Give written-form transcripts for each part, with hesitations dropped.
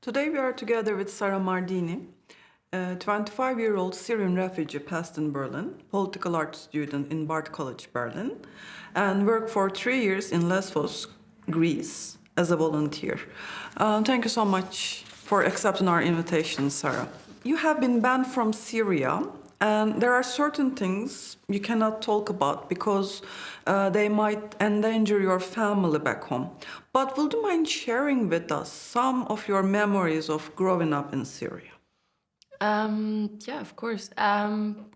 Today we are together with Sara Mardini, a 25-year-old Syrian refugee based in Berlin, political art student in Bard College, Berlin, and worked for 3 years in Lesbos, Greece, as a volunteer. Thank you so much for accepting our invitation, Sara. You have been banned from Syria, and there are certain things you cannot talk about because they might endanger your family back home. But would you mind sharing with us some of your memories of growing up in Syria? Yeah, of course.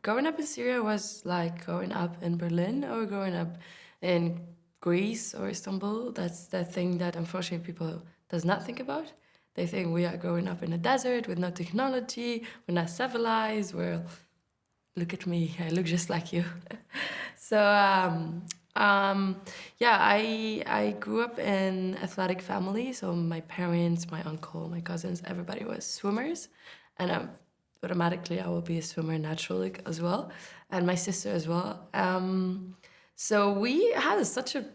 Growing up in Syria was like growing up in Berlin or growing up in Greece or Istanbul. That's the thing that unfortunately people does not think about. They think we are growing up in a desert with no technology, we're not civilized, we're look at me, I look just like you. so yeah, I grew up in athletic family. So my parents, my uncle, my cousins, everybody was swimmers, and automatically I will be a swimmer naturally as well, and my sister as well. So we had such a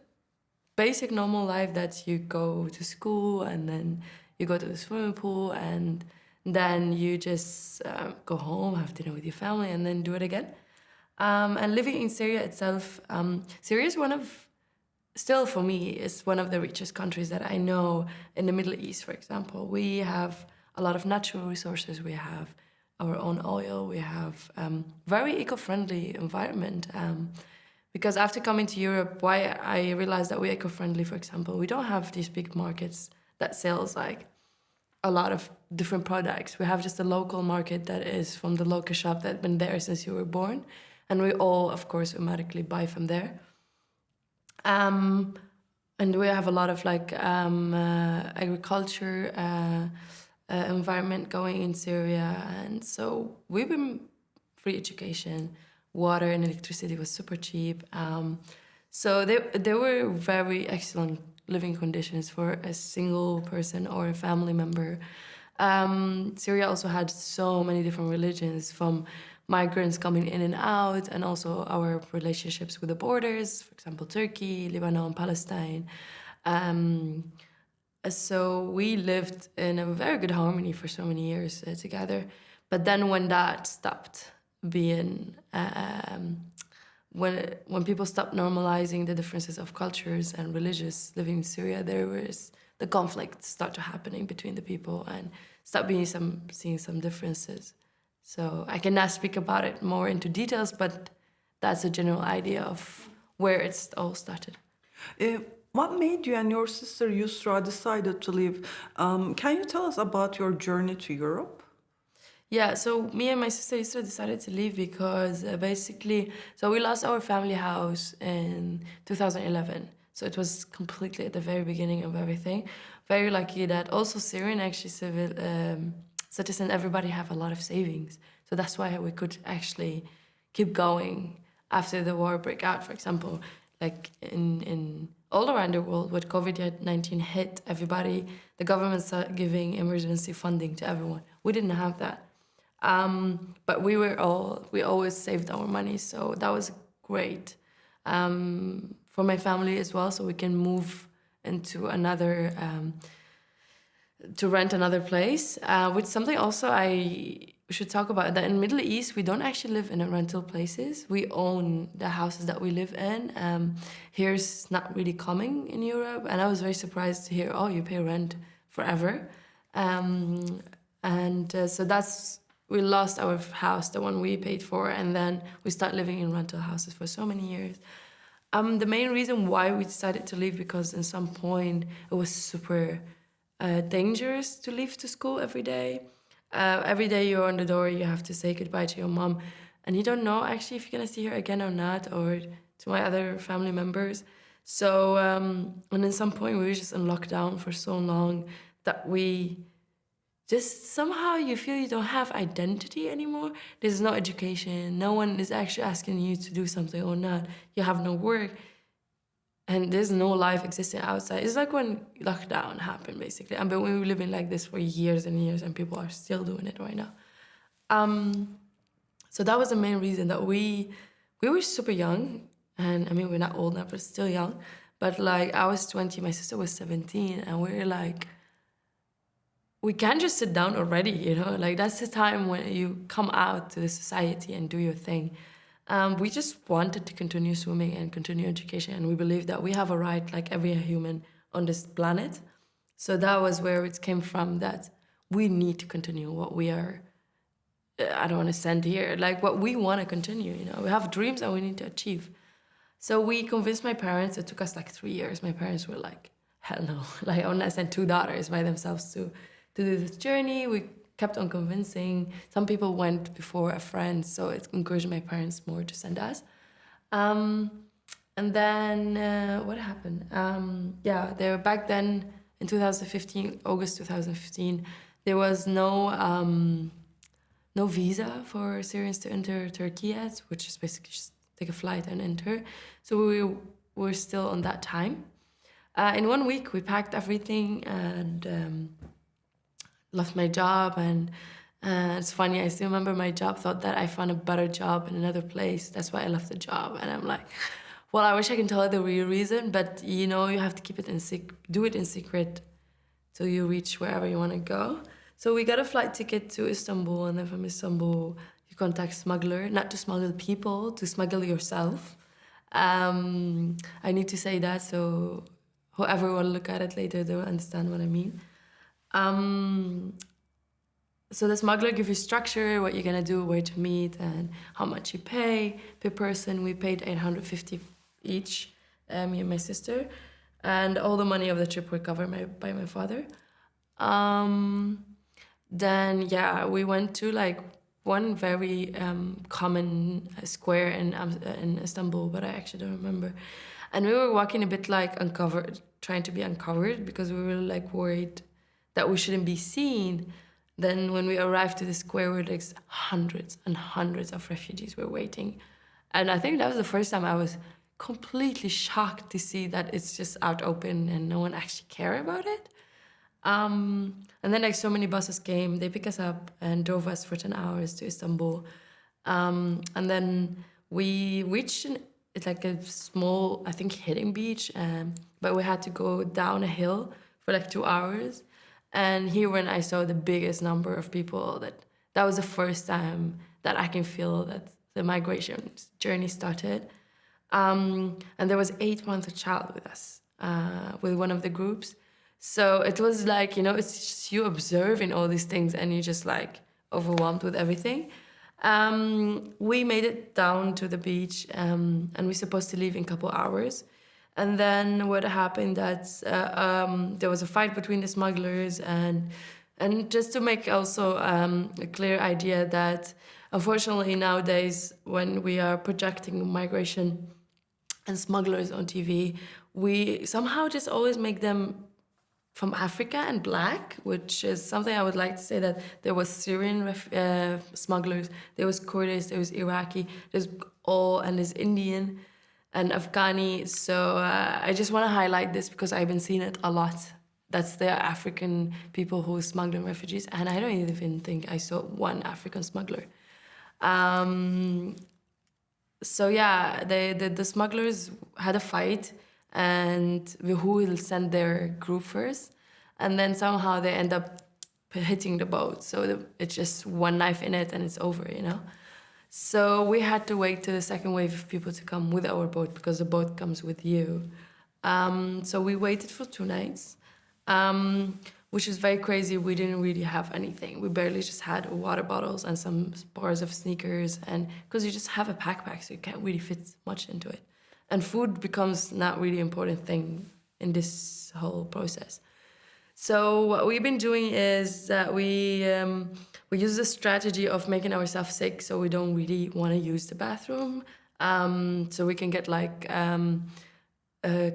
basic normal life that you go to school and then you go to the swimming pool and then you just go home, have dinner with your family, and then do it again. And living in Syria itself, Syria is still for me, is one of the richest countries that I know in the Middle East, for example. We have a lot of natural resources. We have our own oil. We have very eco-friendly environment. Because after coming to Europe, why I realized that we're eco-friendly, for example, we don't have these big markets that sells like a lot of different products. We have just a local market that is from the local shop that's been there since you were born. And we all, of course, automatically buy from there. And we have a lot of like agriculture environment going in Syria. And so we've been free education, water and electricity was super cheap. So there were very excellent living conditions for a single person or a family member. Syria also had so many different religions, from migrants coming in and out, and also our relationships with the borders, for example, Turkey, Lebanon, Palestine. So we lived in a very good harmony for so many years together. But then when that stopped being, when people stopped normalizing the differences of cultures and religious living in Syria, there was the conflict start to happening between the people and start seeing some differences. So I cannot speak about it more into details, but that's a general idea of where it's all started. Uh, what made you and your sister Yusra decided to leave? Can you tell us about your journey to Europe? Yeah, so me and my sister Isra decided to leave because so we lost our family house in 2011. So it was completely at the very beginning of everything. Very lucky that also Syrian, actually civil citizen, everybody have a lot of savings. So that's why we could actually keep going after the war break out. For example, like in all around the world, when COVID-19 hit everybody, the government started giving emergency funding to everyone. We didn't have that. But we always saved our money, so that was great for my family as well. So we can move into another, to rent another place. Which something also I should talk about, that in Middle East we don't actually live in a rental places. We own the houses that we live in. Here's not really common in Europe, and I was very surprised to hear, oh, you pay rent forever, so that's. We lost our house, the one we paid for, and then we started living in rental houses for so many years. The main reason why we decided to leave, because in some point it was super dangerous to leave to school every day. Every day you're on the door, you have to say goodbye to your mom, and you don't know actually if you're gonna see her again or not, or to my other family members. So, and in some point we were just in lockdown for so long that we just somehow you feel you don't have identity anymore. There's no education. No one is actually asking you to do something or not. You have no work. And there's no life existing outside. It's like when lockdown happened, basically. And but we were living like this for years and years, and people are still doing it right now. So that was the main reason that we were super young. And I mean, we're not old now, but still young. But like I was 20, my sister was 17, and we were like, we can't just sit down already, you know? Like, that's the time when you come out to the society and do your thing. We just wanted to continue swimming and continue education, and we believe that we have a right, like every human on this planet. So that was where it came from, that we need to continue what we are, I don't want to send here, like what we want to continue, you know? We have dreams that we need to achieve. So we convinced my parents. It took us like 3 years. My parents were like, hell no. Like, I want to send 2 daughters by themselves to do this journey. We kept on convincing. Some people went before a friend, so it encouraged my parents more to send us. And then what happened? Yeah, they were back then in 2015, August 2015. There was no visa for Syrians to enter Turkey yet, which is basically just take a flight and enter. So we were still on that time. In 1 week, we packed everything and left my job. And it's funny, I still remember my job thought that I found a better job in another place. That's why I left the job. And I'm like, well, I wish I can tell the real reason, but you know, you have to keep it do it in secret till you reach wherever you want to go. So we got a flight ticket to Istanbul, and then from Istanbul, you contact smuggler, not to smuggle people, to smuggle yourself. I need to say that so whoever will look at it later, they will understand what I mean. So the smuggler gives you structure, what you're gonna do, where to meet, and how much you pay per person. We paid 850 each, me and my sister, and all the money of the trip were covered by my father. Then yeah, we went to like one very common square in Istanbul, but I actually don't remember. And we were walking a bit like uncovered, trying to be uncovered because we were like worried that we shouldn't be seen. Then when we arrived to the square, where like hundreds and hundreds of refugees were waiting. And I think that was the first time I was completely shocked to see that it's just out open and no one actually cared about it. And then like so many buses came, they picked us up and drove us for 10 hours to Istanbul. And then we reached it's like a small, I think, hidden beach, but we had to go down a hill for like 2 hours. And here when I saw the biggest number of people, that was the first time that I can feel that the migration journey started. And there was 8-month child with us, with one of the groups. So it was like, you know, it's just you observing all these things and you're just like overwhelmed with everything. We made it down to the beach and we're supposed to leave in a couple hours. And then what happened that there was a fight between the smugglers and just to make also a clear idea that unfortunately nowadays when we are projecting migration and smugglers on TV, we somehow just always make them from Africa and black, which is something I would like to say, that there was Syrian smugglers, there was Kurdish, there was Iraqi, there's Indian and Afghani. So I just want to highlight this because I've been seeing it a lot. That's the African people who are smuggling refugees, and I don't even think I saw one African smuggler. So yeah, the smugglers had a fight, and who will send their group first, and then somehow they end up hitting the boat. So it's just one knife in it and it's over, you know? So we had to wait till the second wave of people to come with our boat because the boat comes with you. So we waited for 2 nights, which is very crazy. We didn't really have anything. We barely just had water bottles and some bars of sneakers, and because you just have a backpack, so you can't really fit much into it. And food becomes not really important thing in this whole process. So what we've been doing is that we use the strategy of making ourselves sick, so we don't really want to use the bathroom. So we can get like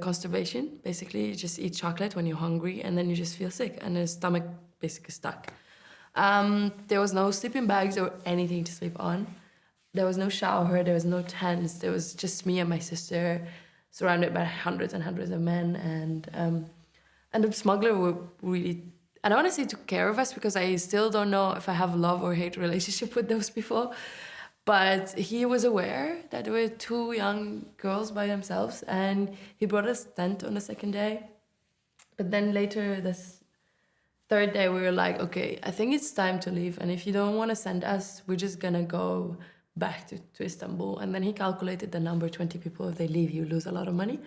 constipation. Basically, you just eat chocolate when you're hungry, and then you just feel sick, and the stomach basically stuck. There was no sleeping bags or anything to sleep on. There was no shower, there was no tents, there was just me and my sister surrounded by hundreds and hundreds of men. And the smuggler were really, I don't want to say took care of us because I still don't know if I have love or hate relationship with those people. But he was aware that there were 2 young girls by themselves, and he brought us tent on the second day. But then later third day we were like, okay, I think it's time to leave. And if you don't want to send us, we're just going to go back to Istanbul. And then he calculated the number, 20 people, if they leave, you lose a lot of money.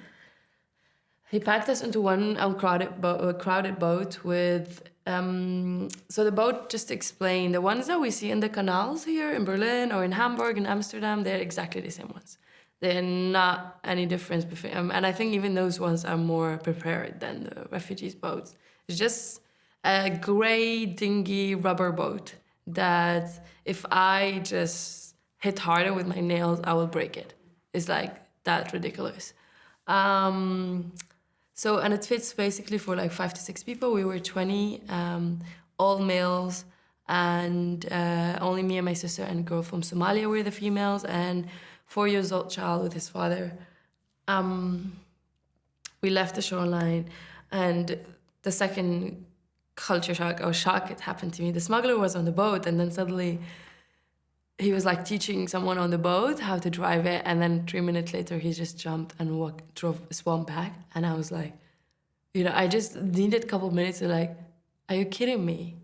He packed us into one crowded boat with, so the boat, just to explain, the ones that we see in the canals here in Berlin or in Hamburg and Amsterdam, they're exactly the same ones. They're not any difference between, and I think even those ones are more prepared than the refugees' boats. It's just a gray, dingy rubber boat that if I just hit harder with my nails, I will break it. It's like that ridiculous. So, and it fits basically for like 5 to 6 people. We were 20, all males, and only me and my sister and a girl from Somalia were the females, and 4-year-old child with his father. We left the shoreline, and the second culture shock or shock it happened to me. The smuggler was on the boat, and then suddenly he was like teaching someone on the boat how to drive it, and then 3 minutes later he just jumped and swam back, and I was like, I just needed a couple of minutes to like, are you kidding me?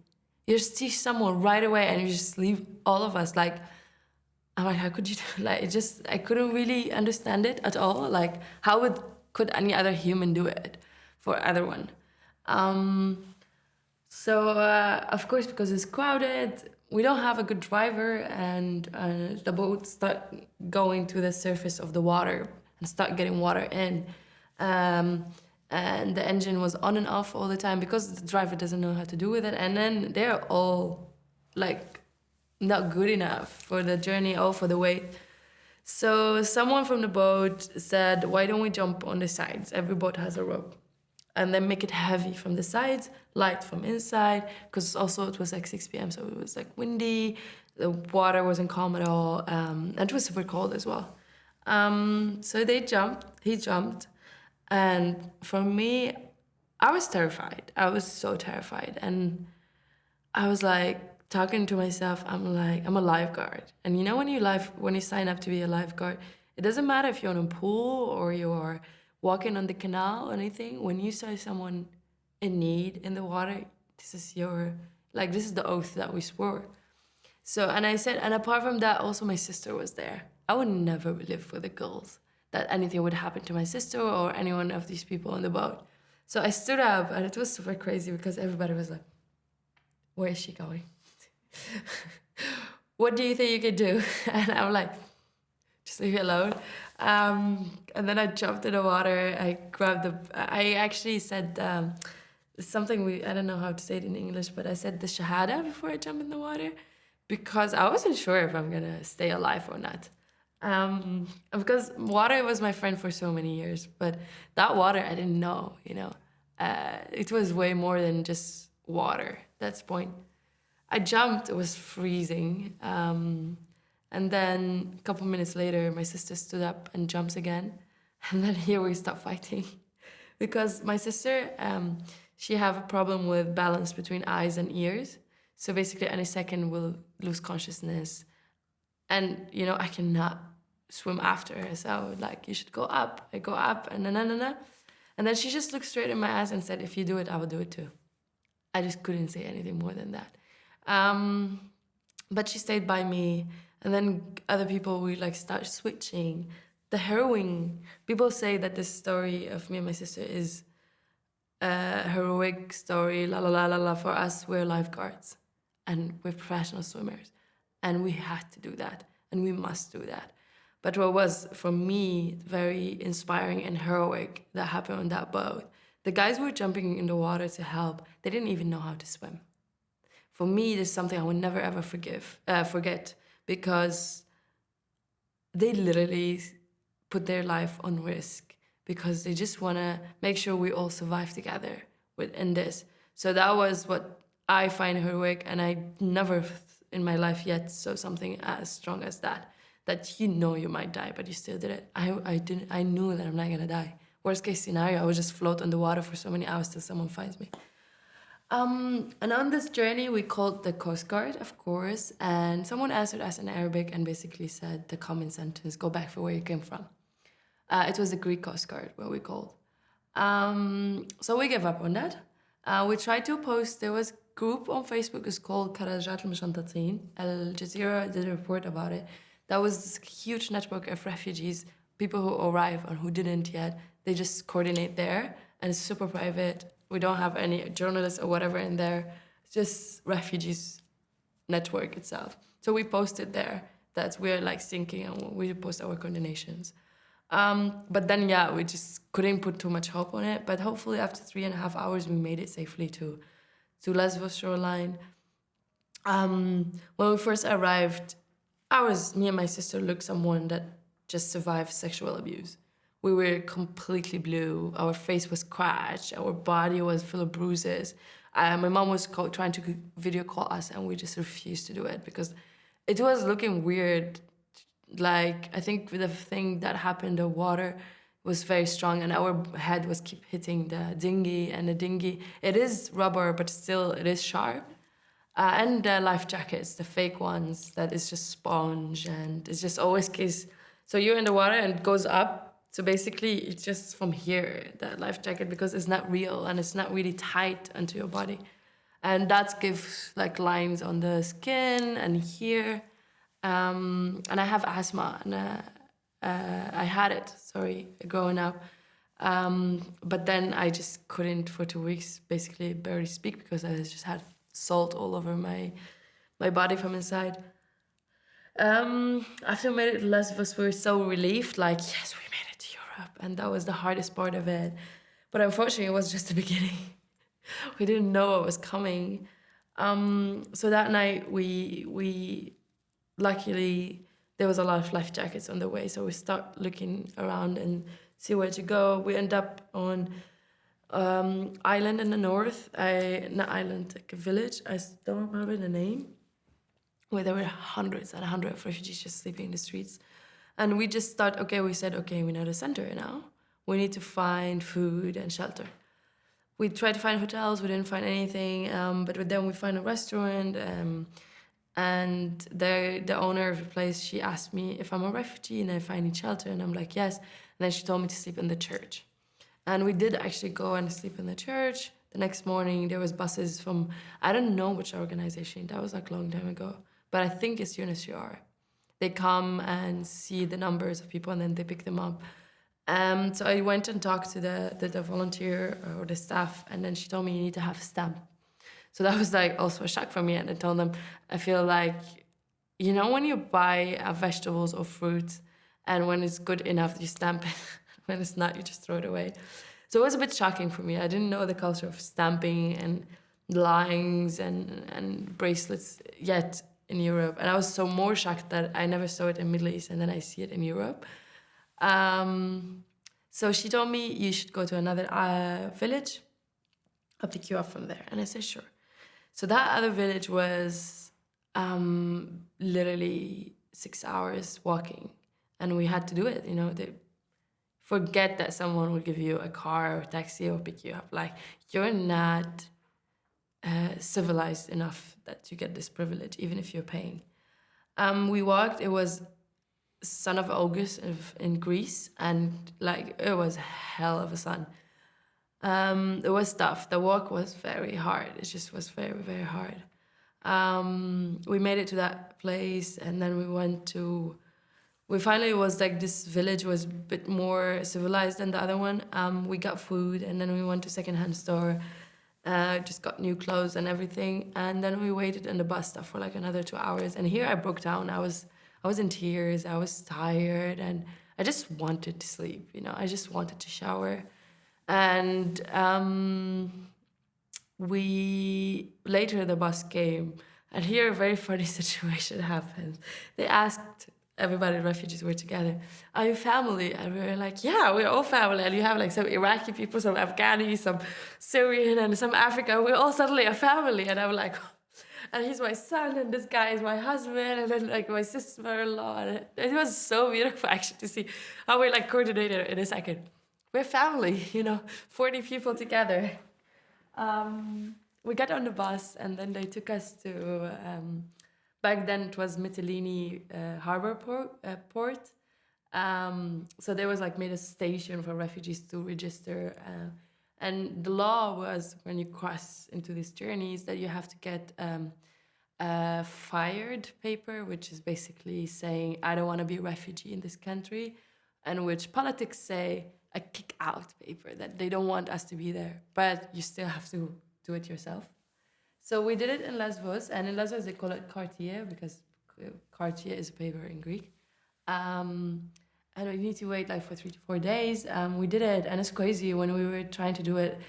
You just teach someone right away and you just leave all of us like, I'm like, how could you do like? I couldn't really understand it at all. Like, how could any other human do it for other one? So of course, because it's crowded, we don't have a good driver, and the boat start going to the surface of the water and start getting water in. And the engine was on and off all the time because the driver doesn't know how to do with it. And then they're all like not good enough for the journey or for the weight. So someone from the boat said, why don't we jump on the sides? Every boat has a rope. And then make it heavy from the sides, light from inside, because also it was like 6 p.m, so it was like windy, the water wasn't calm at all, and it was super cold as well. So he jumped, and for me, I was terrified. I was so terrified, and I was like talking to myself, I'm like, I'm a lifeguard. And when you sign up to be a lifeguard, it doesn't matter if you're in a pool or you're walking on the canal or anything. When you saw someone in need in the water, this is the oath that we swore. So, and I said, and apart from that, also my sister was there. I would never live for the girls that anything would happen to my sister or any one of these people on the boat. So I stood up, and it was super crazy because everybody was like, where is she going? What do you think you could do? And I'm like, just leave me alone. And then I jumped in the water. I actually said something, I don't know how to say it in English, but I said the Shahada before I jump in the water because I wasn't sure if I'm gonna stay alive or not. Because water was my friend for so many years, but that water I didn't know, it was way more than just water. That's the point. I jumped, it was freezing. And then a couple minutes later, my sister stood up and jumps again. And then here we stop fighting. Because my sister, she have a problem with balance between eyes and ears. So basically any second will lose consciousness. And, I cannot swim after her. So like, you should go up. I go up and And then she just looked straight in my eyes and said, if you do it, I will do it too. I just couldn't say anything more than that. But she stayed by me. And then other people, we start switching. The harrowing, people say that this story of me and my sister is a heroic story, la la la la la. For us, we're lifeguards and we're professional swimmers. And we had to do that. And we must do that. But what was, for me, very inspiring and heroic that happened on that boat, the guys who were jumping in the water to help, they didn't even know how to swim. For me, this is something I would never ever forget, because they literally put their life on risk because they just want to make sure we all survive together in this. So that was what I find heroic, and I never in my life yet saw something as strong as that you might die, but you still did it. I knew that I'm not gonna die. Worst case scenario, I would just float on the water for so many hours till someone finds me. And on this journey, we called the Coast Guard, of course, and someone answered us in Arabic and basically said the common sentence, go back for where you came from. It was the Greek Coast Guard, what we called. So we gave up on that. We tried to post, there was a group on Facebook, it's called كراجات المشنططين. Al Jazeera did a report about it. That was this huge network of refugees, people who arrive and who didn't yet. They just coordinate there, and it's super private. We don't have any journalists or whatever in there. It's just refugees network itself. So we posted there that we're like sinking, and we post our coordinations. But then, yeah, we just couldn't put too much hope on it. But hopefully after 3.5 hours, we made it safely to Lesbos shoreline. When we first arrived, me and my sister looked someone that just survived sexual abuse. We were completely blue. Our face was scratched. Our body was full of bruises. My mom was trying to video call us, and we just refused to do it because it was looking weird. Like, I think the thing that happened, the water was very strong, and our head was keep hitting the dinghy, and the dinghy, it is rubber, but still it is sharp. And the life jackets, the fake ones, that is just sponge, and it's just always case. So you're in the water and it goes up. So basically, it's just from here, that life jacket, because it's not real and it's not really tight onto your body. And that gives like lines on the skin and here. And I have asthma, and I had it, growing up. But then I just couldn't for 2 weeks, basically barely speak because I just had salt all over my body from inside. After we made it to Lesbos, we were so relieved, like, yes, we made it to Europe. And that was the hardest part of it. But unfortunately, it was just the beginning. We didn't know what was coming. So that night, we luckily, there was a lot of life jackets on the way. So we start looking around and see where to go. We end up on island in the north, not island, like a village, I don't remember the name, where there were hundreds and hundreds of refugees just sleeping in the streets. And we just thought, we said, we know the center now. We need to find food and shelter. We tried to find hotels, we didn't find anything, but then we found a restaurant, and the owner of the place, she asked me if I'm a refugee and if I need shelter, and I'm like, yes. And then she told me to sleep in the church. And we did actually go and sleep in the church. The next morning, there was buses from, I don't know which organization, that was like a long time ago, but I think it's UNHCR. They come and see the numbers of people, and then they pick them up. So I went and talked to the volunteer or the staff, and then she told me you need to have a stamp. So that was like also a shock for me. And I told them, I feel like, when you buy vegetables or fruits, and when it's good enough, you stamp it. When it's not, you just throw it away. So it was a bit shocking for me. I didn't know the culture of stamping and lines and bracelets yet in Europe. And I was so more shocked that I never saw it in Middle East, and then I see it in Europe. So she told me you should go to another village. I'll pick you up from there. And I said, sure. So that other village was literally 6 hours walking. And we had to do it, They forget that someone will give you a car or taxi or pick you up. Like, you're not civilized enough that you get this privilege, even if you're paying. We walked, it was sun of August in Greece, and it was hell of a sun. It was tough. The walk was very hard. It just was very, very hard. We made it to that place, and then we finally was like, this village was a bit more civilized than the other one. We got food, and then we went to secondhand store, just got new clothes and everything. And then we waited in the bus stop for like another 2 hours. And here I broke down. I was in tears. I was tired, and I just wanted to sleep. I just wanted to shower. And later the bus came, and here a very funny situation happened. They asked everybody, refugees were together, are you family? And we were like, yeah, we're all family. And you have like some Iraqi people, some Afghani, some Syrian, and some African. We're all suddenly a family. And I'm like, and he's my son, and this guy is my husband, and then like my sister-in-law. And it was so beautiful actually to see how we like coordinated in a second. We're family, 40 people together. We got on the bus, and then they took us to, back then it was Mytilene harbor port. So there was like made a station for refugees to register. And the law was, when you cross into these journeys, that you have to get a fired paper, which is basically saying, I don't want to be a refugee in this country, and which politics say a kick out paper, that they don't want us to be there, but you still have to do it yourself. So we did it in Lesbos, and in Lesbos they call it cartier, because cartier is a paper in Greek. And we need to wait like for 3 to 4 days. We did it, and it's crazy. When we were trying to do it,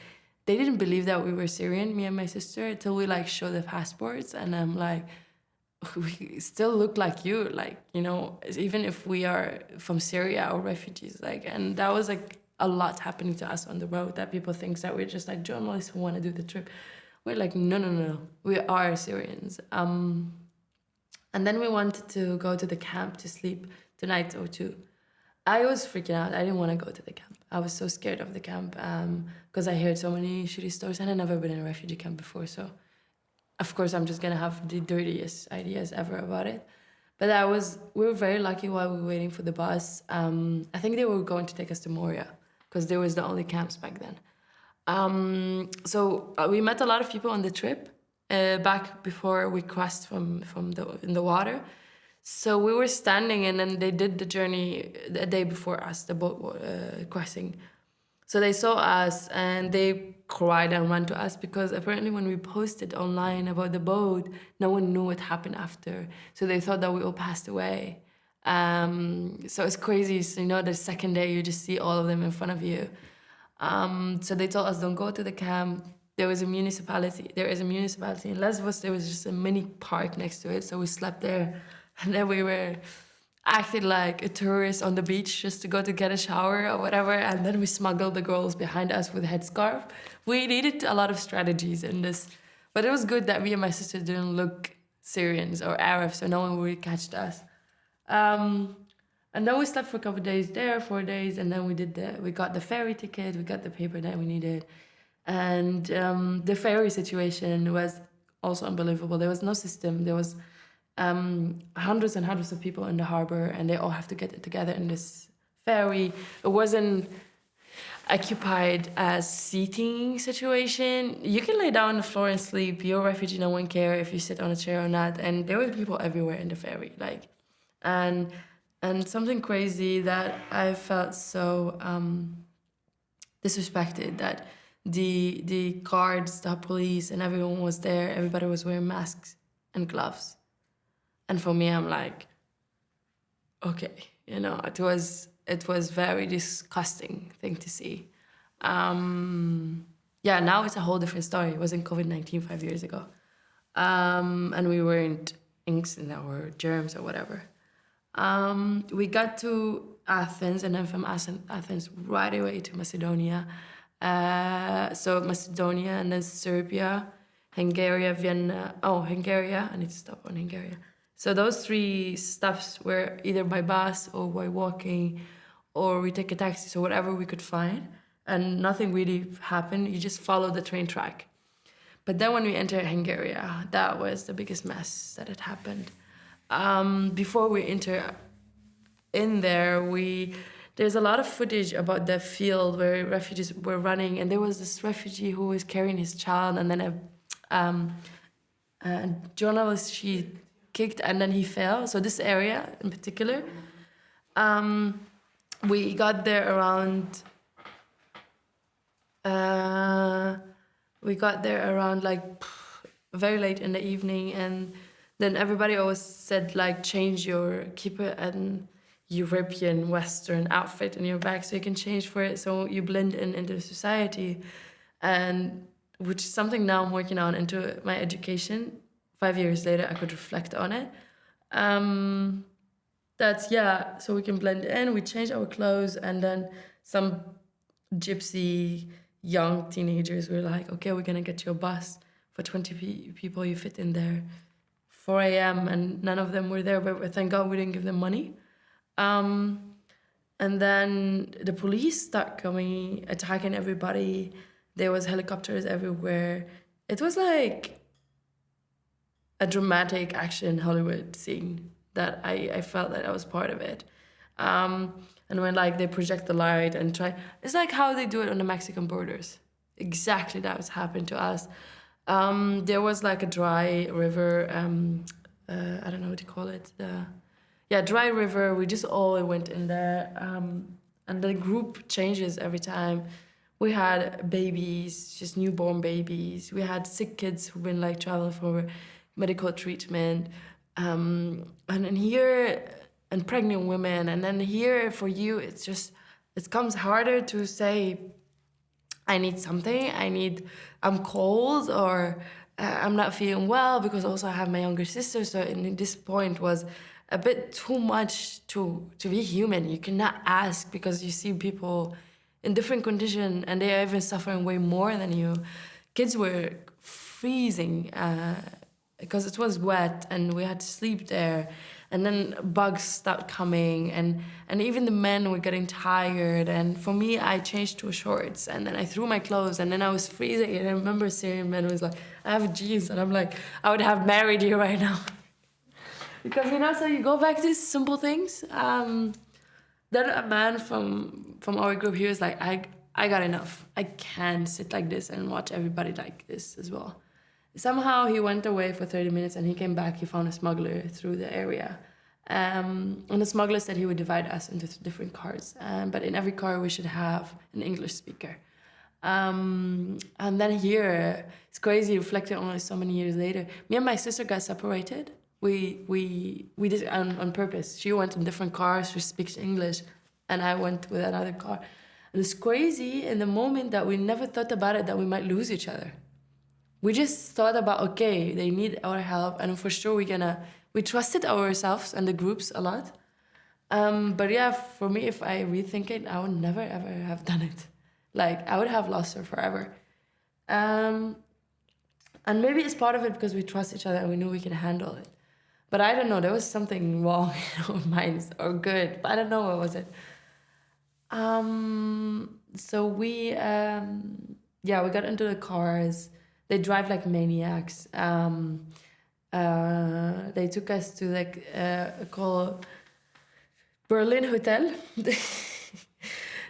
they didn't believe that we were Syrian, me and my sister, until we like show the passports, and I'm like, we still look like you, like, you know, even if we are from Syria or refugees, like, and that was like a lot happening to us on the road, that people think that we're just like journalists who want to do the trip. We're like, no, we are Syrians. And then we wanted to go to the camp to sleep the night or two. I was freaking out. I didn't want to go to the camp. I was so scared of the camp because I heard so many shitty stories, and I'd never been in a refugee camp before. So, of course, I'm just going to have the dirtiest ideas ever about it. But we were very lucky while we were waiting for the bus. I think they were going to take us to Moria because there was the only camps back then. So we met a lot of people on the trip back before we crossed in the water. So we were standing, and then they did the journey the day before us, the boat crossing. So they saw us, and they cried and ran to us, because apparently when we posted online about the boat, no one knew what happened after. So they thought that we all passed away. So it's crazy. So, you know, the second day you just see all of them in front of you. So they told us, don't go to the camp. There is a municipality in Lesbos. There was just a mini park next to it. So we slept there. And then we were acting like a tourist on the beach just to go to get a shower or whatever. And then we smuggled the girls behind us with a headscarf. We needed a lot of strategies in this. But it was good that me and my sister didn't look Syrians or Arabs, so no one would catch us. And then we slept for a couple of days there, 4 days. And then we got the ferry ticket, we got the paper that we needed. And the ferry situation was also unbelievable. There was no system. There was hundreds and hundreds of people in the harbor, and they all have to get together in this ferry. It wasn't occupied as seating situation. You can lay down on the floor and sleep. You're a refugee, no one care if you sit on a chair or not. And there were people everywhere in the ferry, like, and something crazy that I felt so disrespected, that the guards, the police, and everyone was there. Everybody was wearing masks and gloves. And for me, I'm like, okay, you know, it was very disgusting thing to see. Yeah, now it's a whole different story. It wasn't COVID-19 5 years ago. And we weren't inks or germs or whatever. We got to Athens, and then from Athens right away to Macedonia. So Macedonia, and then Serbia, Hungary, Vienna. Oh, Hungary, I need to stop on Hungary. So those 3 stops were either by bus or by walking, or we take a taxi, so whatever we could find. And nothing really happened. You just follow the train track. But then when we entered Hungary, that was the biggest mess that had happened. Before we enter in there, there's a lot of footage about the field where refugees were running, and there was this refugee who was carrying his child, and then a journalist, she kicked, and then he fell. So this area in particular, we got there around like very late in the evening, and then everybody always said like, keep an European Western outfit in your bag so you can change for it, so you blend into society, and which is something now I'm working on into my education. 5 years later, I could reflect on it. So we can blend in, we change our clothes, and then some gypsy young teenagers were like, okay, we're gonna get you a bus for 20 people, you fit in there. 4 a.m. and none of them were there, but thank God we didn't give them money. And then the police start coming, attacking everybody. There was helicopters everywhere. It was like a dramatic action Hollywood scene that I felt that I was part of it. And when like they project the light and try, it's like how they do it on the Mexican borders. exactly that was happened to us. There was like a dry river. I don't know what you call it. Dry river. We just all went in there, and the group changes every time. We had babies, just newborn babies. We had sick kids who've been like traveling for medical treatment, and then here, and pregnant women, and then here for you, it comes harder to say, I need something. I'm cold, or I'm not feeling well, because also I have my younger sister. So in this point was a bit too much to be human. You cannot ask, because you see people in different conditions and they are even suffering way more than you. Kids were freezing because it was wet and we had to sleep there. And then bugs start coming, and even the men were getting tired. And for me, I changed to shorts, and then I threw my clothes, and then I was freezing. And I remember a Syrian man was like, I have jeans, and I'm like, I would have married you right now. Because, so you go back to these simple things. Then a man from our group, he was like, I got enough. I can't sit like this and watch everybody like this as well. Somehow he went away for 30 minutes, and he came back. He found a smuggler through the area. And the smuggler said he would divide us into different cars. But in every car, we should have an English speaker. And then here, it's crazy reflecting on it so many years later. Me and my sister got separated. We did it on purpose. She went in different cars. She speaks English. And I went with another car. And it's crazy in the moment that we never thought about it, that we might lose each other. We just thought about, okay, they need our help, and for sure we trusted ourselves and the groups a lot. But yeah, for me, if I rethink it, I would never ever have done it. Like, I would have lost her forever. And maybe it's part of it because we trust each other and we knew we could handle it. But I don't know, there was something wrong in our minds, or good, but I don't know what was it. So we got into the cars. They drive like maniacs. They took us to called Berlin Hotel.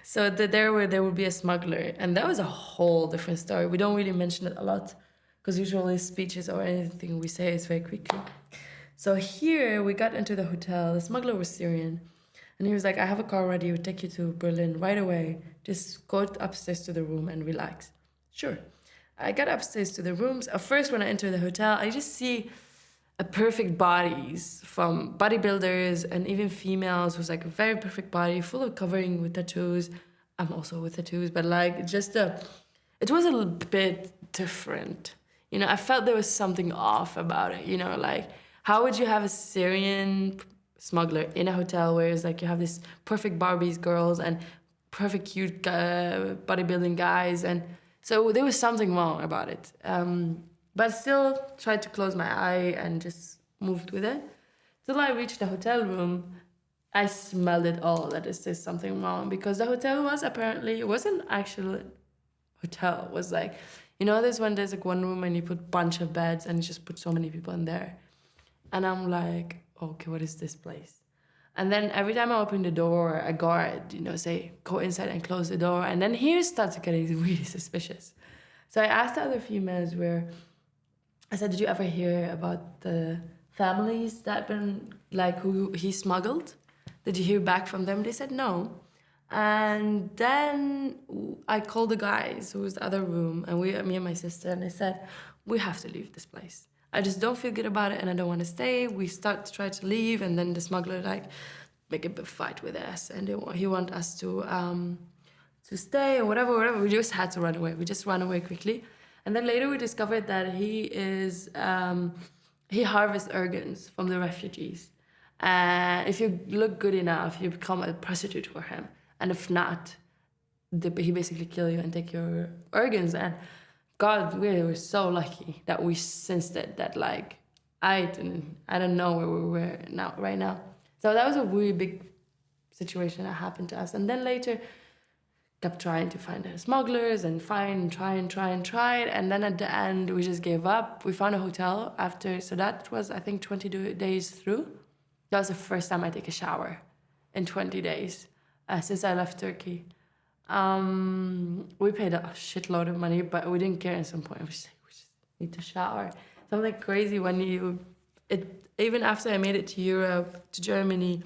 So there would be a smuggler, and that was a whole different story. We don't really mention it a lot, because usually speeches or anything we say is very quickly. So here we got into the hotel. The smuggler was Syrian, and he was like, I have a car ready. We'll take you to Berlin right away. Just go upstairs to the room and relax. Sure. I got upstairs to the rooms. At first, when I enter the hotel, I just see a perfect bodies from bodybuilders and even females who's like a very perfect body, full of covering with tattoos. I'm also with tattoos, but like it was a little bit different. I felt there was something off about it. Like, how would you have a Syrian smuggler in a hotel where it's like you have this perfect Barbies girls and perfect cute bodybuilding guys, and so there was something wrong about it. But still tried to close my eye and just moved with it. Till I reached the hotel room, I smelled it all, that there's something wrong. Because the hotel it wasn't actually hotel. It was like, there's like one room and you put bunch of beds and you just put so many people in there. And I'm like, okay, what is this place? And then every time I open the door, a guard, say, go inside and close the door. And then here it starts getting really suspicious. So I asked the other females I said, did you ever hear about the families that been, like, who he smuggled? Did you hear back from them? They said no. And then I called the guys who was the other room, and me and my sister, and they said, we have to leave this place. I just don't feel good about it, and I don't want to stay. We start to try to leave, and then the smuggler make a big fight with us, and he want us to stay or whatever. We just had to run away. We just ran away quickly, and then later we discovered that he harvests organs from the refugees. If you look good enough, you become a prostitute for him, and if not, he basically kill you and take your organs. And God, we were so lucky that we sensed it. That like I don't know where we were right now. So that was a really big situation that happened to us. And then later, kept trying to find the smugglers and try. And then at the end, we just gave up. We found a hotel after. So that was, I think, 20 days through. That was the first time I take a shower in 20 days since I left Turkey. We paid a shitload of money, but we didn't care at some point. We just need to shower. Something crazy when even after I made it to Europe, to Germany,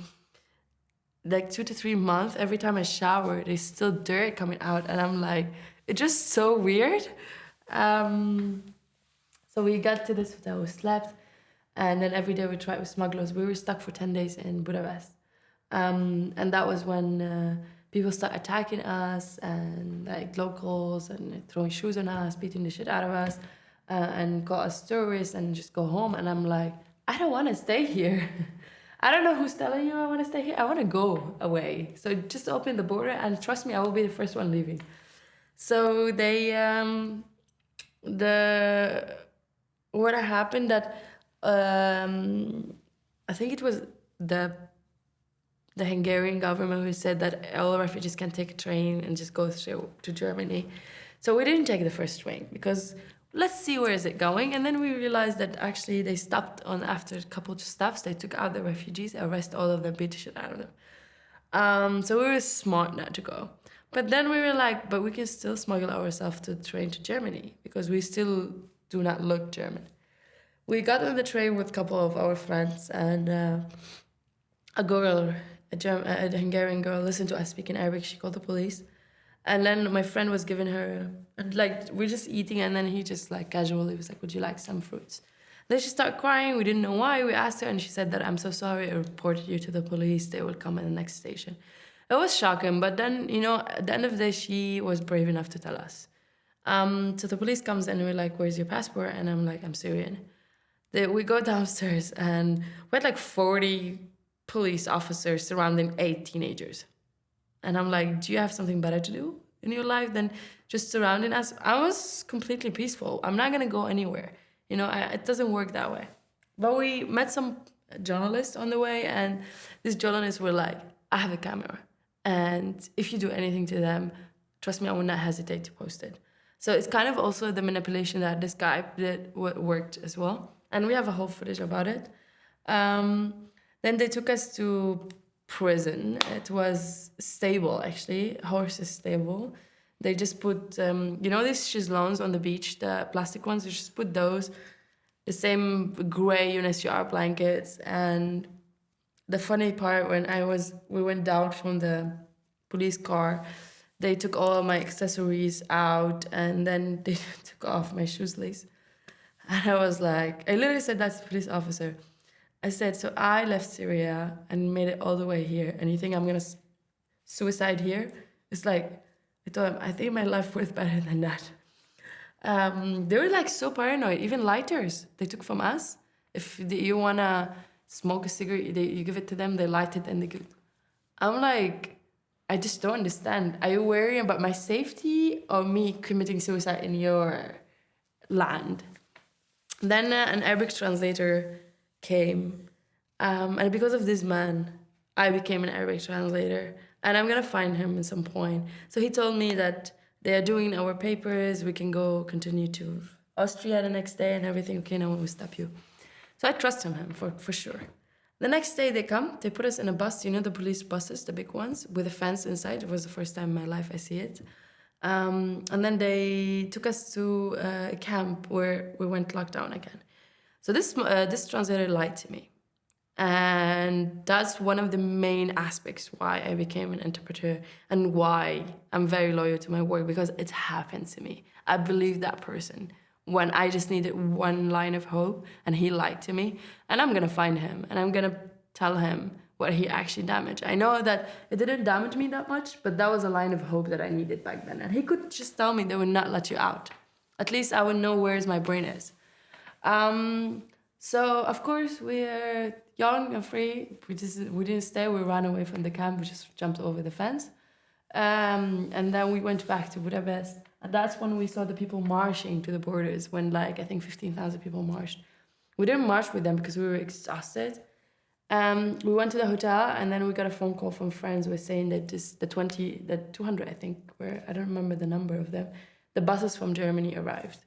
like 2 to 3 months, every time I shower, there's still dirt coming out. And I'm like, it's just so weird. So we got to this hotel, we slept. And then every day we tried with smugglers. We were stuck for 10 days in Budapest. And that was when people start attacking us and like locals and throwing shoes on us, beating the shit out of us, and call us tourists and just go home. And I'm like, I don't want to stay here. I don't know who's telling you I want to stay here. I want to go away. So just open the border and trust me, I will be the first one leaving. So what happened that I think it was the Hungarian government who said that all refugees can take a train and just go through to Germany. So we didn't take the first train because let's see where is it going. And then we realized that actually they stopped after a couple of stops. They took out the refugees, arrest all of them, beat the shit out of them. So we were smart not to go. But then we were like, but we can still smuggle ourselves to the train to Germany because we still do not look German. We got on the train with a couple of our friends, and a girl, a Hungarian girl, listened to us speaking Arabic. She called the police. And then my friend was giving her, like, we're just eating, and then he just, like, casually was like, would you like some fruits? Then she started crying. We didn't know why. We asked her, and she said that, I'm so sorry, I reported you to the police. They will come at the next station. It was shocking, but then, at the end of the day, she was brave enough to tell us. So the police comes, and we're like, where's your passport? And I'm like, I'm Syrian. We go downstairs, and we had, like, 40 police officers surrounding 8 teenagers. And I'm like, do you have something better to do in your life than just surrounding us? I was completely peaceful. I'm not going to go anywhere. It doesn't work that way. But we met some journalists on the way, and these journalists were like, I have a camera. And if you do anything to them, trust me, I will not hesitate to post it. So it's kind of also the manipulation that this guy did worked as well. And we have a whole footage about it. Then they took us to prison. It was stable, actually. Horses stable. They just put, these chaise on the beach, the plastic ones, they just put those, the same gray UNHCR blankets. And the funny part, we went down from the police car, they took all of my accessories out, and then they took off my shoe lace. And I was like, I literally said that to the police officer. I said, so I left Syria and made it all the way here, and you think I'm going to suicide here? It's like, I told him, I think my life worth better than that. They were like so paranoid, even lighters they took from us. If you want to smoke a cigarette, you give it to them, they light it, and they give it. I'm like, I just don't understand. Are you worrying about my safety or me committing suicide in your land? Then an Arabic translator came, and because of this man, I became an Arabic translator, and I'm gonna find him at some point. So he told me that they are doing our papers, we can go continue to Austria the next day and everything. Okay, no one will stop you. So I trust him for sure. The next day they come, they put us in a bus, the police buses, the big ones, with a fence inside. It was the first time in my life I see it. And then they took us to a camp where we went lockdown again. So this translator lied to me. And that's one of the main aspects why I became an interpreter and why I'm very loyal to my work, because it happened to me. I believed that person when I just needed one line of hope, and he lied to me. And I'm going to find him, and I'm going to tell him what he actually damaged. I know that it didn't damage me that much, but that was a line of hope that I needed back then. And he could just tell me they would not let you out. At least I would know where my brain is. So, of course, we're young and free. We didn't stay. We ran away from the camp. We just jumped over the fence. And then we went back to Budapest. And that's when we saw the people marching to the borders, when, I think 15,000 people marched. We didn't march with them because we were exhausted. We went to the hotel, and then we got a phone call from friends who were saying that the 200, I think, I don't remember the number of them, the buses from Germany arrived.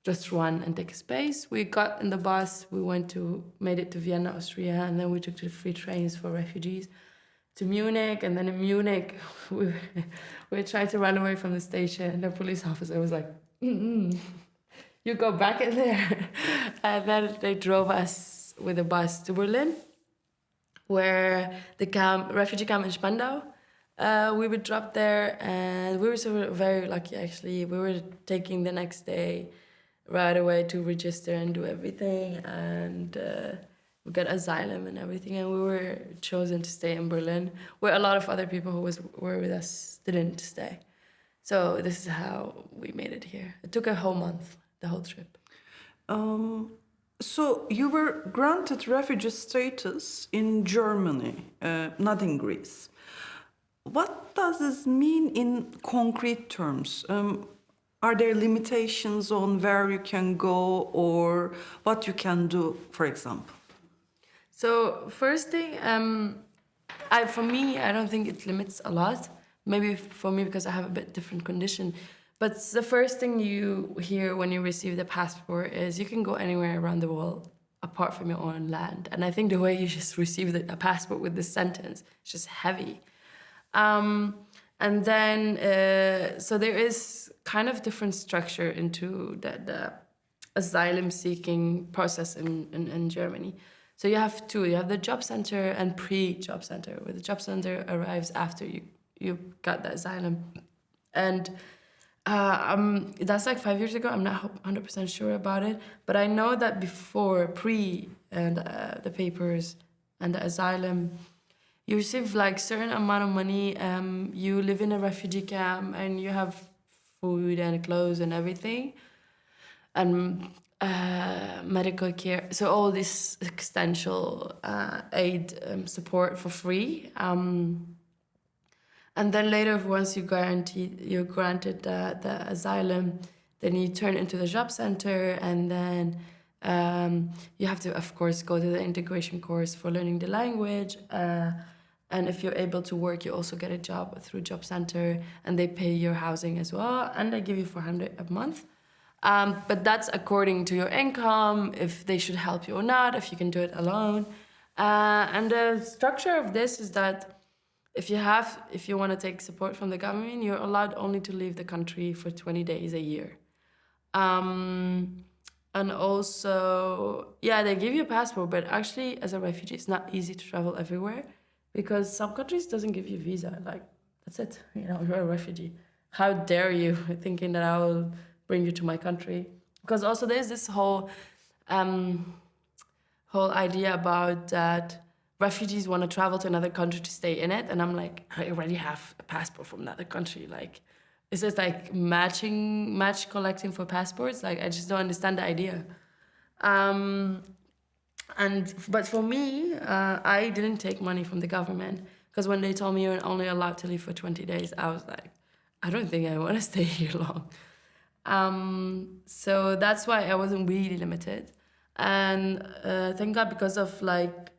Just run and take a space. We got in the bus, made it to Vienna, Austria, and then we took the free trains for refugees to Munich, and then in Munich, we tried to run away from the station, and the police officer was like, you go back in there. And then they drove us with a bus to Berlin, where the refugee camp in Spandau, we were dropped there, and we were so very lucky, actually. We were taking the next day right away to register and do everything, and we got asylum and everything, and we were chosen to stay in Berlin, where a lot of other people who were with us didn't stay. So this is how we made it here. It took a whole month, the whole trip. So you were granted refugee status in Germany, not in Greece. What does this mean in concrete terms? Are there limitations on where you can go or what you can do, for example? So first thing, for me, I don't think it limits a lot. Maybe for me because I have a bit different condition. But the first thing you hear when you receive the passport is you can go anywhere around the world apart from your own land. And I think the way you just receive a passport with this sentence is just heavy. And then, so there is kind of different structure into the asylum seeking process in Germany. So you have two. You have the job center and pre-job center, where the job center arrives after you got the asylum. And that's like 5 years ago. I'm not 100% sure about it. But I know that before and the papers and the asylum, you receive like certain amount of money. You live in a refugee camp and you have food and clothes and everything. And medical care, so all this existential aid support for free, and then later, once you're granted the asylum, then you turn into the job center, and then you have to, of course, go to the integration course for learning the language. And if you're able to work, you also get a job through job center, and they pay your housing as well, and they give you 400 a month. But that's according to your income, if they should help you or not, if you can do it alone. And the structure of this is that if you want to take support from the government, you're allowed only to leave the country for 20 days a year. And also, yeah, they give you a passport, but actually as a refugee, it's not easy to travel everywhere because some countries doesn't give you a visa. Like, that's it, you're a refugee. How dare you thinking that I will bring you to my country? Because also there's this whole idea about that refugees want to travel to another country to stay in it, and I'm like, I already have a passport from another country. Like, is this like match collecting for passports? Like, I just don't understand the idea. But for me, I didn't take money from the government because when they told me you're only allowed to leave for 20 days, I was like, I don't think I want to stay here long. So that's why I wasn't really limited. And thank God, because of like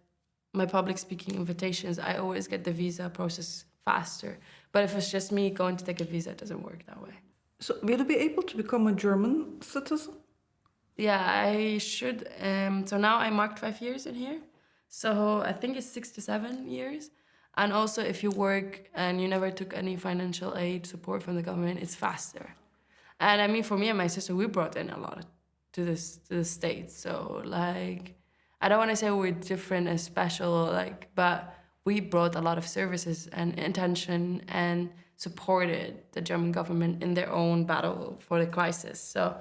my public speaking invitations, I always get the visa process faster. But if it's just me going to take a visa, it doesn't work that way. So will you be able to become a German citizen? Yeah, I should. So now I marked 5 years in here. So I think it's 6 to 7 years. And also if you work and you never took any financial aid support from the government, it's faster. And I mean, for me and my sister, we brought in a lot to the States. So like, I don't want to say we're different and special, like, but we brought a lot of services and attention and supported the German government in their own battle for the crisis. So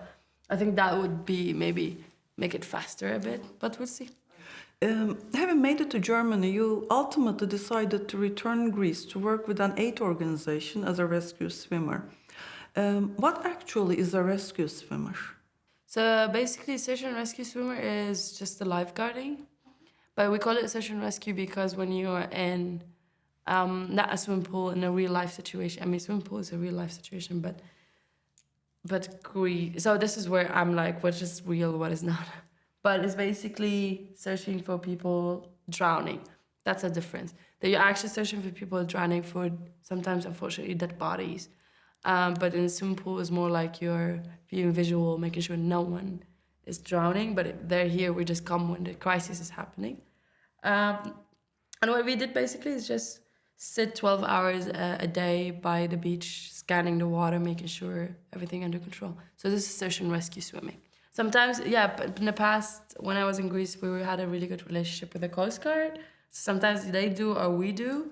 I think that would be maybe make it faster a bit, but we'll see. Having made it to Germany, you ultimately decided to return Greece to work with an aid organization as a rescue swimmer. What actually is a rescue swimmer? So basically, search and rescue swimmer is just the lifeguarding. But we call it search and rescue because when you are in not a swimming pool, in a real life situation, I mean, swimming pool is a real life situation, but so this is where I'm like, what is real, what is not. But it's basically searching for people drowning. That's a difference. That you're actually searching for people drowning for sometimes, unfortunately, dead bodies. But in a swimming pool, it's more like you're being visual, making sure no one is drowning. But they're here, we just come when the crisis is happening. And what we did basically is just sit 12 hours a day by the beach, scanning the water, making sure everything under control. So this is search and rescue swimming. Sometimes, yeah, but in the past, when I was in Greece, we had a really good relationship with the Coast Guard. Sometimes they do or we do.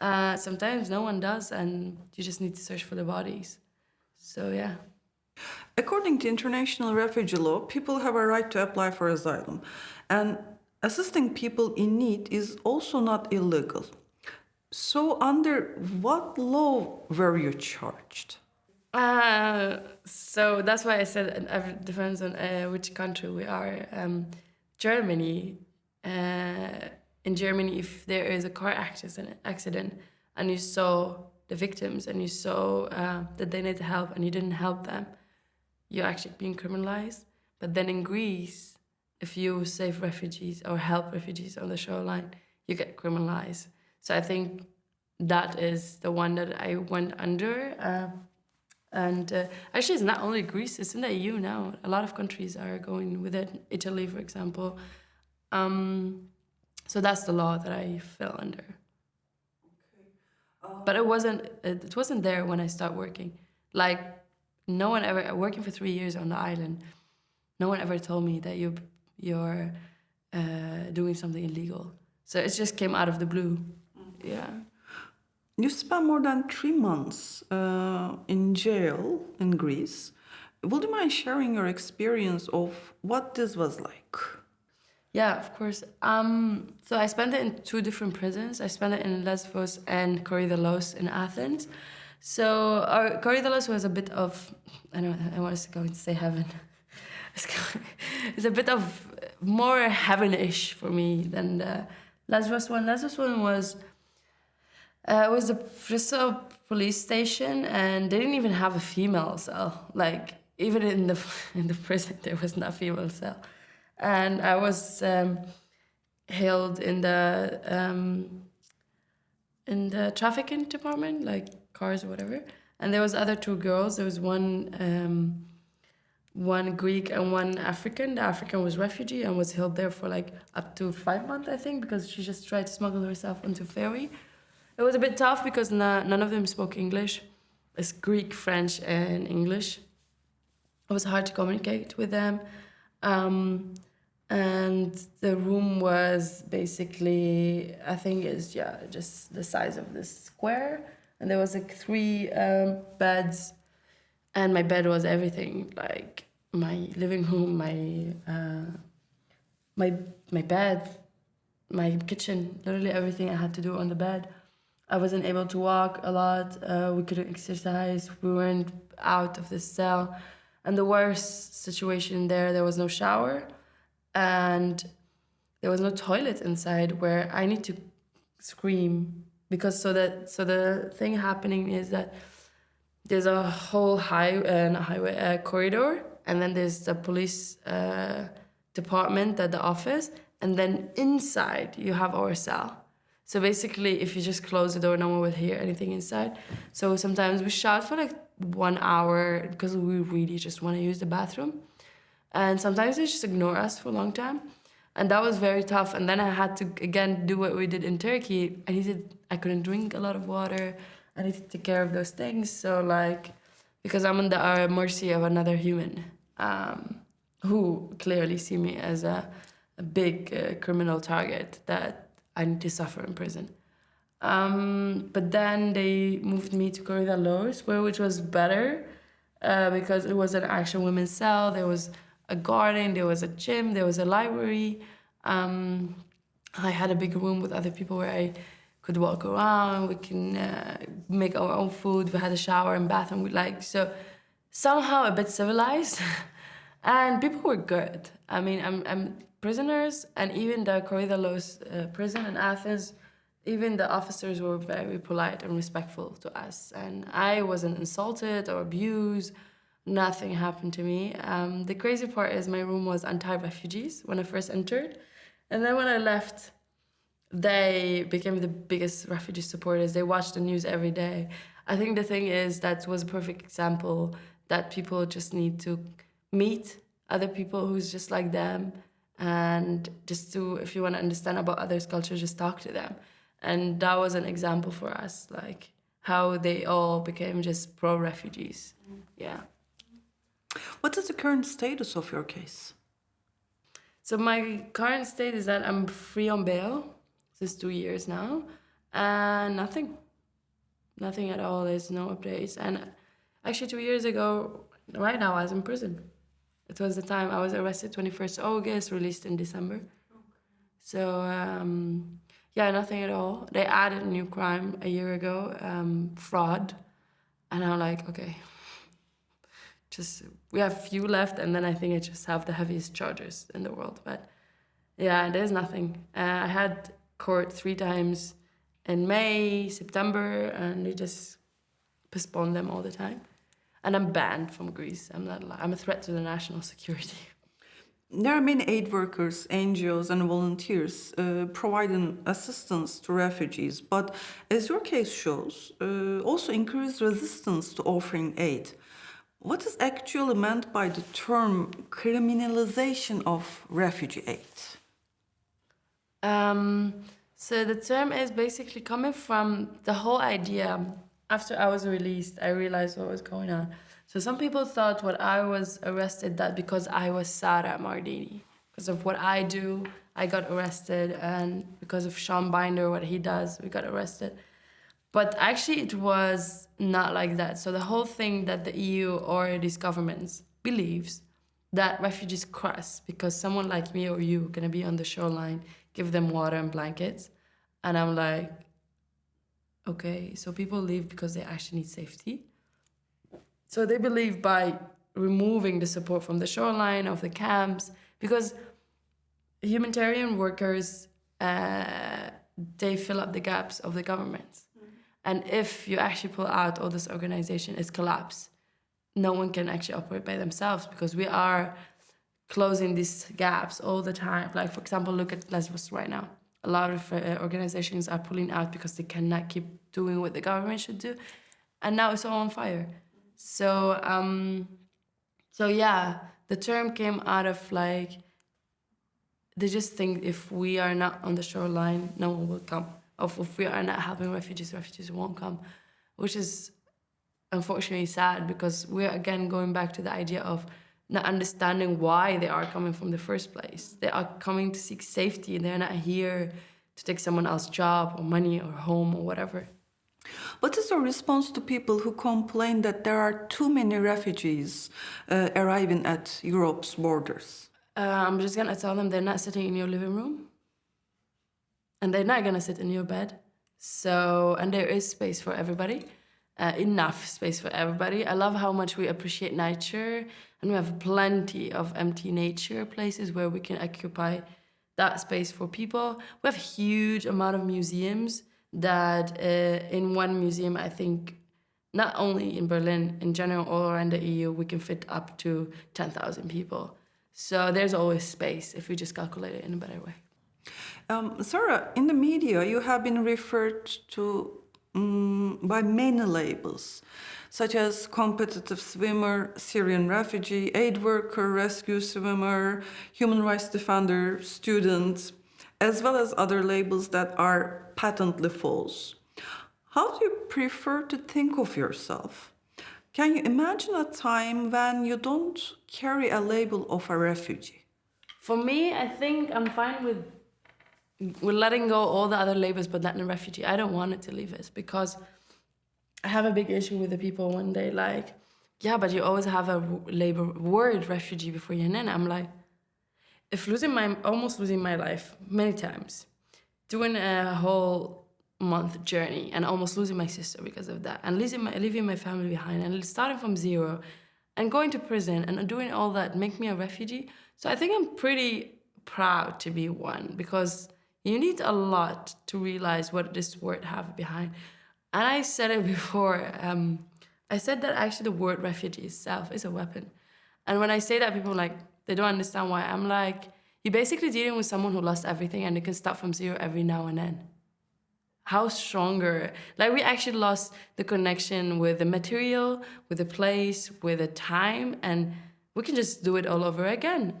Sometimes no one does, and you just need to search for the bodies. So, yeah. According to international refugee law, people have a right to apply for asylum. And assisting people in need is also not illegal. So, under what law were you charged? So that's why I said it depends on which country we are. Germany, in Germany, if there is a car accident and you saw the victims and you saw that they need help and you didn't help them, you're actually being criminalized. But then in Greece, if you save refugees or help refugees on the shoreline, you get criminalized. So I think that is the one that I went under. And actually, it's not only Greece, it's in the EU now. A lot of countries are going with it. Italy, for example. So that's the law that I fell under. But it wasn't there when I started working. Like, no one ever, working for 3 years on the island, no one ever told me that you're doing something illegal. So it just came out of the blue. Yeah. You spent more than 3 months in jail in Greece. Would you mind sharing your experience of what this was like? Yeah, of course. So I spent it in 2 different prisons. I spent it in Lesbos and Korydallos in Athens. So Korydallos was a bit of, I was going to say heaven. It's a bit of more heaven-ish for me than the Lesbos one. Lesbos one was just a police station, and they didn't even have a female cell. Like, even in the prison, there was not a female cell. And I was held in the trafficking department, like cars or whatever. And there was other 2 girls. There was one Greek and one African. The African was refugee and was held there for like up to 5 months, I think, because she just tried to smuggle herself onto ferry. It was a bit tough because none of them spoke English. It's Greek, French, and English. It was hard to communicate with them. And the room was basically, I think it's just the size of this square. And there was like 3 beds. And my bed was everything, like my living room, my bed, my kitchen, literally everything I had to do on the bed. I wasn't able to walk a lot. We couldn't exercise. We weren't out of the cell. And the worst situation there was no shower. And there was no toilet inside where I need to scream. Because so the thing happening is that there's a whole corridor. And then there's the police department, the office. And then inside you have our cell. So basically, if you just close the door, no one will hear anything inside. So sometimes we shout for like 1 hour because we really just want to use the bathroom. And sometimes they just ignore us for a long time. And that was very tough. And then I had to, again, do what we did in Turkey. I couldn't drink a lot of water. I needed to take care of those things. So like, because I'm on the mercy of another human who clearly see me as a big criminal target that I need to suffer in prison. But then they moved me to Korydallos, which was better because it was an actual women's cell. There was a garden, there was a gym, there was a library. I had a big room with other people where I could walk around. We can make our own food. We had a shower and bathroom. So somehow a bit civilized. And people were good. I mean, I'm prisoners, and even the Korydallos prison in Athens, even the officers were very polite and respectful to us. And I wasn't insulted or abused. Nothing happened to me. The crazy part is my room was anti-refugees when I first entered. And then when I left, they became the biggest refugee supporters. They watched the news every day. I think the thing is that was a perfect example that people just need to meet other people who's just like them. And just to, if you want to understand about others' culture, just talk to them. And that was an example for us, like how they all became just pro-refugees. Yeah. What is the current status of your case? So my current state is that I'm free on bail since 2 years now, and nothing at all. There's no updates. And actually, 2 years ago, right now, I was in prison. It was the time I was arrested 21st August, released in December. So yeah, nothing at all. They added a new crime a year ago, fraud, and I'm like, okay, just we have few left, and then I think I just have the heaviest charges in the world. But yeah, there's nothing. I had court 3 times in May, September, and they just postpone them all the time. And I'm banned from Greece. I'm a threat to the national security. There are many aid workers, NGOs, and volunteers providing assistance to refugees, but as your case shows, also increased resistance to offering aid. What is actually meant by the term criminalization of refugee aid? So the term is basically coming from the whole idea. After I was released, I realized what was going on. So some people thought when I was arrested that because I was Sara Mardini, because of what I do, I got arrested, and because of Sean Binder, what he does, we got arrested. But actually it was not like that. So the whole thing that the EU or these governments believes that refugees cross because someone like me or you gonna be on the shoreline, give them water and blankets. And I'm like, okay, so people leave because they actually need safety. So they believe by removing the support from the shoreline, of the camps, because humanitarian workers, they fill up the gaps of the governments. And if you actually pull out all this organization, it's collapse. No one can actually operate by themselves because we are closing these gaps all the time. Like, for example, look at Lesbos right now. A lot of organizations are pulling out because they cannot keep doing what the government should do. And now it's all on fire. So yeah, the term came out of like, they just think if we are not on the shoreline, no one will come. Or if we are not helping refugees, refugees won't come, which is unfortunately sad because we're again going back to the idea of not understanding why they are coming from the first place. They are coming to seek safety and they're not here to take someone else's job or money or home or whatever. What is your response to people who complain that there are too many refugees arriving at Europe's borders? I'm just gonna tell them they're not sitting in your living room. And they're not gonna sit in your bed. So, and there is space for everybody, enough space for everybody. I love how much we appreciate nature, and we have plenty of empty nature places where we can occupy that space for people. We have a huge amount of museums that in one museum, I think, not only in Berlin, in general, all around the EU, we can fit up to 10,000 people. So there's always space if we just calculate it in a better way. Sara, in the media, you have been referred to by many labels, such as competitive swimmer, Syrian refugee, aid worker, rescue swimmer, human rights defender, student, as well as other labels that are patently false. How do you prefer to think of yourself? Can you imagine a time when you don't carry a label of a refugee? For me, I think I'm fine with letting go all the other labels, but not in a refugee. I don't want it to leave us because I have a big issue with the people when they like, yeah, but you always have a label word refugee before you're in. I'm like, if almost losing my life many times, doing a whole month journey and almost losing my sister because of that, and leaving my family behind and starting from zero and going to prison and doing all that make me a refugee. So I think I'm pretty proud to be one because you need a lot to realize what this word have behind. And I said it before. I said that actually the word refugee itself is a weapon. And when I say that, people like, they don't understand why. I'm like, you're basically dealing with someone who lost everything and they can start from zero every now and then. How stronger? Like we actually lost the connection with the material, with the place, with the time, and we can just do it all over again.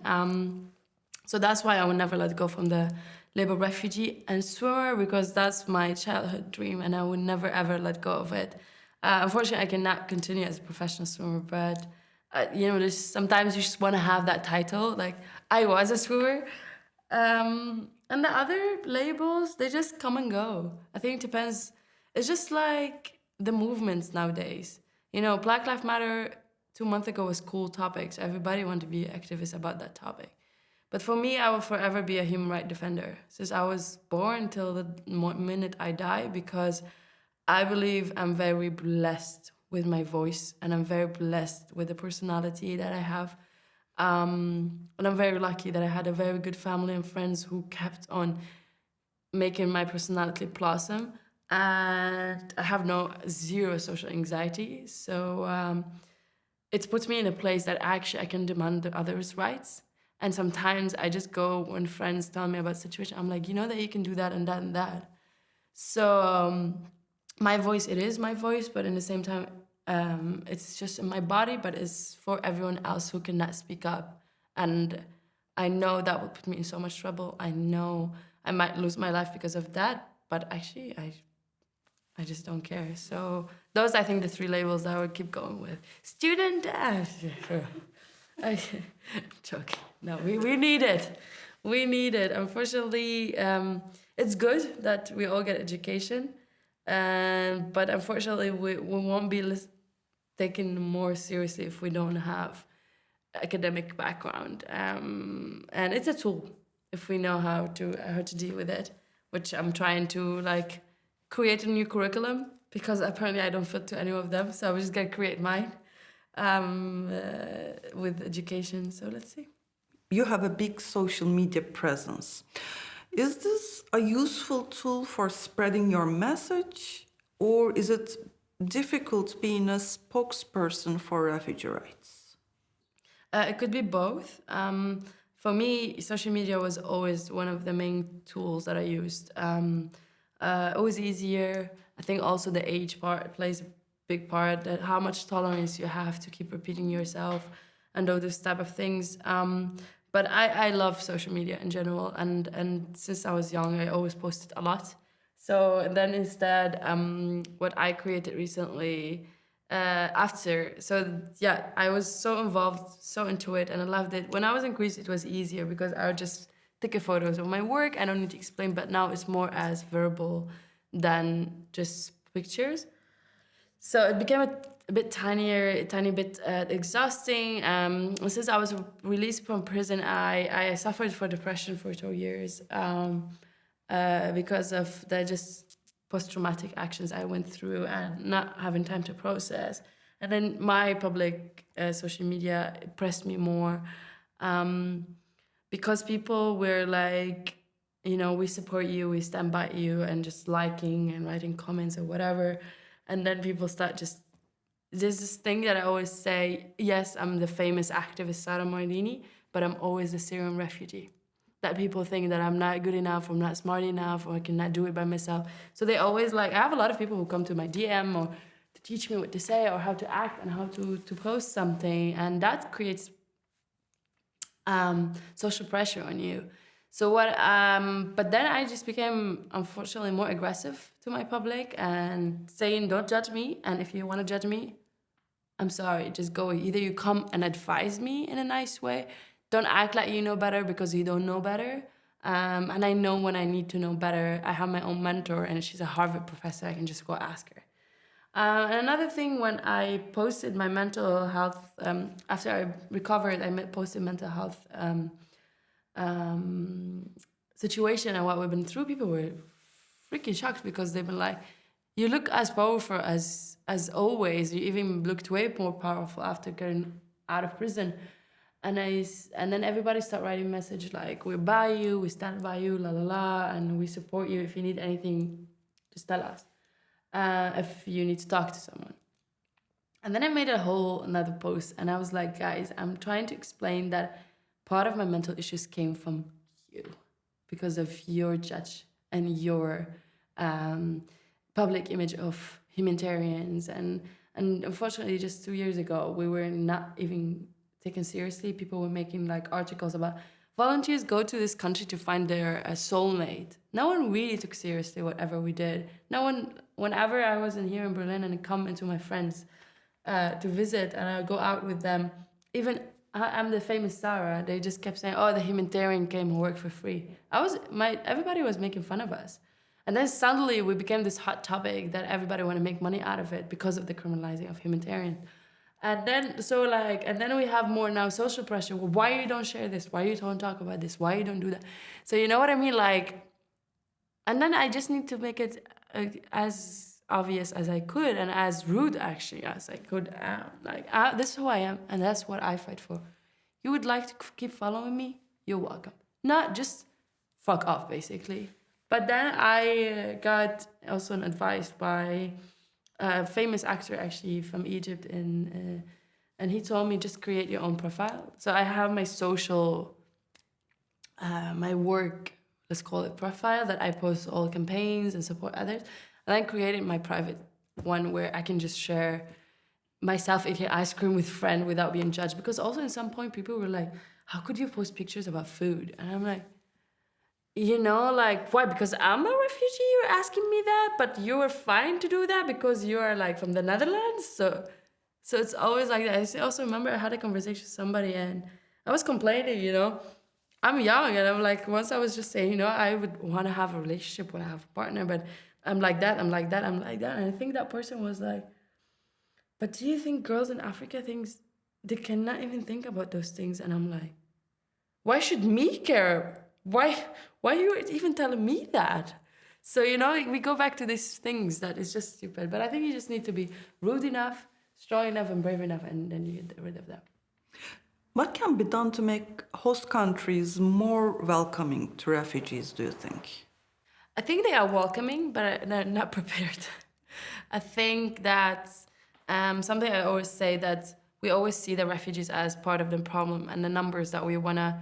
So that's why I will never let go from the label refugee and swimmer because that's my childhood dream and I would never ever let go of it. Unfortunately, I cannot continue as a professional swimmer, but there's sometimes you just want to have that title. Like I was a swimmer, and the other labels they just come and go. I think it depends. It's just like the movements nowadays. Black Lives Matter 2 months ago was cool topics. Everybody wanted to be activists about that topic. But for me, I will forever be a human rights defender since I was born till the minute I die because I believe I'm very blessed with my voice and I'm very blessed with the personality that I have. And I'm very lucky that I had a very good family and friends who kept on making my personality blossom. And I have zero social anxiety. So it puts me in a place that actually I can demand the others' rights. And sometimes I just go when friends tell me about situation, I'm like, that you can do that and that and that. So my voice, it is my voice, but in the same time, it's just in my body, but it's for everyone else who cannot speak up. And I know that will put me in so much trouble. I know I might lose my life because of that, but actually I just don't care. So those, I think, the 3 labels I would keep going with. Student, joking. No, we need it. We need it. Unfortunately, it's good that we all get education, but unfortunately, we won't be taken more seriously if we don't have academic background. And it's a tool if we know how to deal with it, which I'm trying to create a new curriculum because apparently I don't fit to any of them. So I'm just gonna create mine with education. So let's see. You have a big social media presence. Is this a useful tool for spreading your message, or is it difficult being a spokesperson for refugee rights? It could be both. For me, social media was always one of the main tools that I used. Always easier. I think also the age part plays a big part, that how much tolerance you have to keep repeating yourself and all those type of things. But I love social media in general, and since I was young, I always posted a lot. So then instead, what I created recently I was so involved, so into it, and I loved it. When I was in Greece, it was easier because I would just take a photos of my work. I don't need to explain, but now it's more as verbal than just pictures. So it became a bit a tiny bit exhausting. Since I was released from prison, I suffered for depression for 2 years because of the just post-traumatic actions I went through and not having time to process. And then my public social media pressed me more because people were like, we support you, we stand by you, and just liking and writing comments or whatever. And then people start there's this thing that I always say, yes, I'm the famous activist Sara Mardini, but I'm always a Syrian refugee. That people think that I'm not good enough, or I'm not smart enough, or I cannot do it by myself. So they always I have a lot of people who come to my DM or to teach me what to say or how to act and how to post something. And that creates social pressure on you. So but then I just became, unfortunately, more aggressive to my public and saying, don't judge me. And if you want to judge me, I'm sorry, just go. Either you come and advise me in a nice way. Don't act like you know better because you don't know better. And I know when I need to know better. I have my own mentor and she's a Harvard professor. I can just go ask her. And another thing, when I posted my mental health, after I recovered, I posted mental health situation and what we've been through. People were freaking shocked because they've been like, you look as powerful as always. You even looked way more powerful after getting out of prison. And then everybody start writing message like, we're by you, we stand by you, la la la, and we support you. If you need anything, just tell us. If you need to talk to someone. And then I made another post, and I was like, guys, I'm trying to explain that part of my mental issues came from you because of your judge and your public image of humanitarians. And unfortunately, just 2 years ago, we were not even taken seriously. People were making articles about volunteers go to this country to find their soulmate. No one really took seriously whatever we did. No one, whenever I was here in Berlin and I come into my friends to visit and I go out with them, even I'm the famous Sara, they just kept saying, oh, the humanitarian came and worked for free. Everybody was making fun of us. And then suddenly we became this hot topic that everybody want to make money out of it because of the criminalizing of humanitarians. And then we have more now social pressure. Well, why you don't share this? Why you don't talk about this? Why you don't do that? So you know what I mean? Like, and then I just need to make it as obvious as I could and as rude actually as I could. This is who I am and that's what I fight for. You would like to keep following me? You're welcome. Not just fuck off, basically. But then I got also an advice by a famous actor actually from Egypt, and he told me just create your own profile. So I have my social, my work, let's call it profile, that I post all campaigns and support others. And then created my private one where I can just share myself eating ice cream with friend without being judged. Because also at some point people were like, how could you post pictures about food? And I'm like, you know, like, why? Because I'm a refugee, you're asking me that, but you were fine to do that because you are like from the Netherlands. So it's always like that. I also remember I had a conversation with somebody and I was complaining, you know, I'm young and I'm like, once I was just saying, you know, I would want to have a relationship when I have a partner, but I'm like that. And I think that person was like, but do you think girls in Africa they cannot even think about those things? And I'm like, why should me care? Why are you even telling me that? So, you know, we go back to these things that is just stupid. But I think you just need to be rude enough, strong enough, and brave enough, and then you get rid of that. What can be done to make host countries more welcoming to refugees, do you think? I think they are welcoming, but they're not prepared. I think that's something I always say, that we always see the refugees as part of the problem, and the numbers that we want to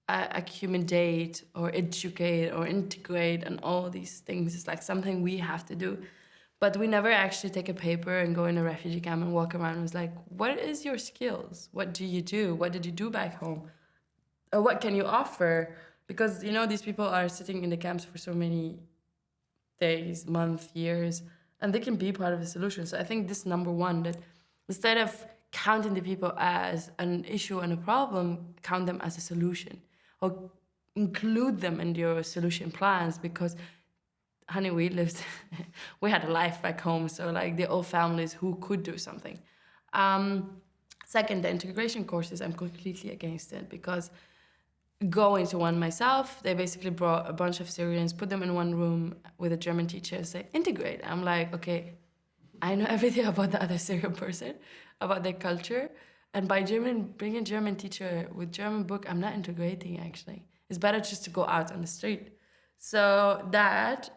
accommodate or educate or integrate and all these things is like something we have to do. But we never actually take a paper and go in a refugee camp and walk around and was like, what is your skills? What do you do? What did you do back home? Or what can you offer? Because, you know, these people are sitting in the camps for so many days, months, years, and they can be part of the solution. So I think this number one, that instead of counting the people as an issue and a problem, count them as a solution, or include them in your solution plans, because honey, we had a life back home, so like the old families who could do something. Second, the integration courses, I'm completely against it, because going to one myself, they basically brought a bunch of Syrians, put them in one room with a German teacher and say, integrate. I'm like, okay, I know everything about the other Syrian person, about their culture. And by bringing a German teacher with German book, I'm not integrating, actually. It's better just to go out on the street. So that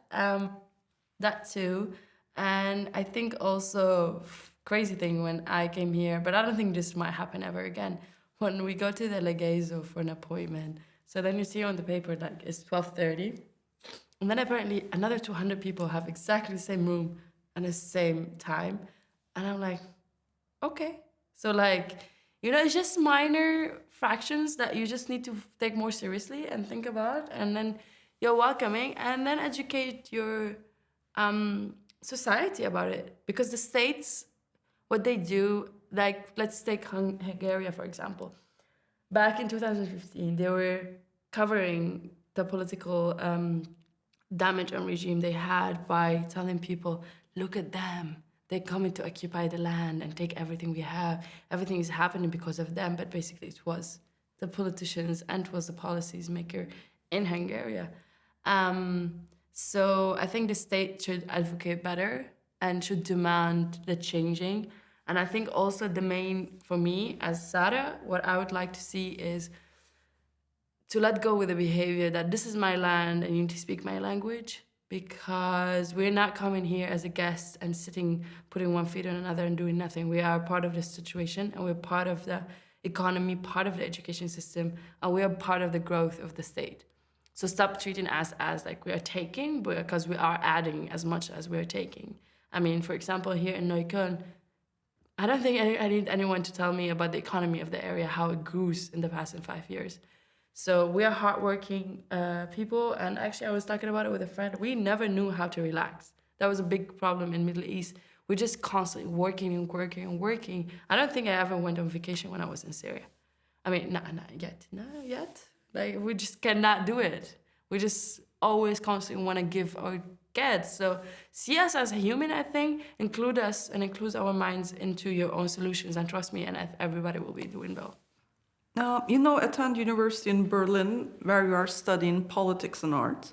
too. And I think also, crazy thing when I came here, but I don't think this might happen ever again, when we go to the Legezo for an appointment. So then you see on the paper, like, it's 12:30. And then apparently another 200 people have exactly the same room and the same time. And I'm like, okay. So like, you know, it's just minor fractions that you just need to take more seriously and think about. And then you're welcoming, and then educate your society about it. Because the states, what they do, like, let's take Hungary, for example. Back in 2015, they were covering the political damage on regime they had by telling people, look at them. They're coming to occupy the land and take everything we have. Everything is happening because of them. But basically it was the politicians and it was the policies maker in Hungary. So I think the state should advocate better and should demand the changing. And I think also the main, for me as Sara, what I would like to see is to let go with the behavior that this is my land and you need to speak my language, because we're not coming here as a guest and sitting, putting one foot on another and doing nothing. We are part of the situation, and we're part of the economy, part of the education system, and we are part of the growth of the state. So stop treating us as like we are taking, because we are adding as much as we are taking. I mean, for example, here in Neukölln, I don't think I need anyone to tell me about the economy of the area, how it grew in the past 5 years. So we are hardworking people, and actually I was talking about it with a friend. We never knew how to relax. That was a big problem in Middle East. We're just constantly working and working and working. I don't think I ever went on vacation when I was in Syria. I mean, not yet. Like, we just cannot do it. We just always constantly want to give or get. So see us as a human, I think. Include us and include our minds into your own solutions. And trust me, and everybody will be doing well. Attend university in Berlin, where you are studying politics and art.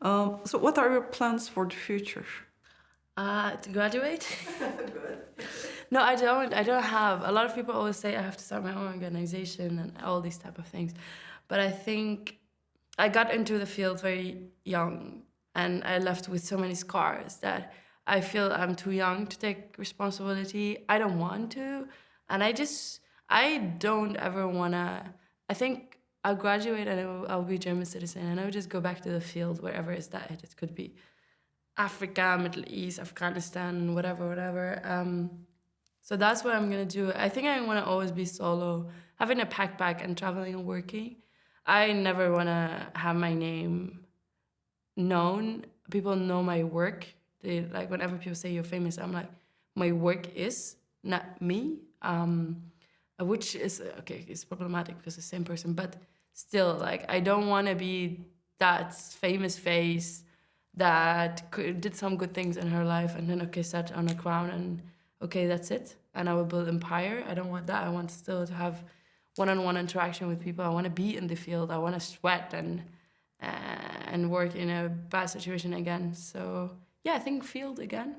So what are your plans for the future? To graduate? Good. No, I don't. I don't have. A lot of people always say I have to start my own organization and all these type of things. But I think I got into the field very young, and I left with so many scars that I feel I'm too young to take responsibility. I don't want to. And I don't ever want to. I think I'll graduate and I'll be a German citizen, and I'll just go back to the field wherever it's that. It could be Africa, Middle East, Afghanistan, whatever. So that's what I'm gonna do. I think I want to always be solo, having a backpack and traveling and working. I never want to have my name known. People know my work. They, like, whenever people say you're famous, I'm like, my work is, not me. Which is okay. It's problematic because it's the same person, but still, like, I don't want to be that famous face that did some good things in her life and then sat on a crown and okay, that's it, and I will build empire. I don't want that. I want still to have one-on-one interaction with people. I want to be in the field. I want to sweat and work in a bad situation again. So yeah, I think field again,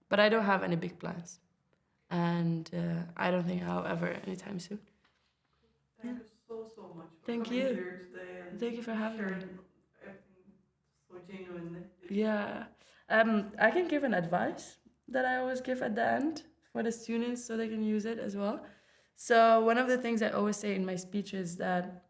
but I don't have any big plans, and I don't think I'll ever anytime soon. Thank you so much for Thank coming you. here today and Thank you for having me. sharing everything so genuinely. Yeah. I can give an advice that I always give at the end for the students so they can use it as well. So one of the things I always say in my speech is that,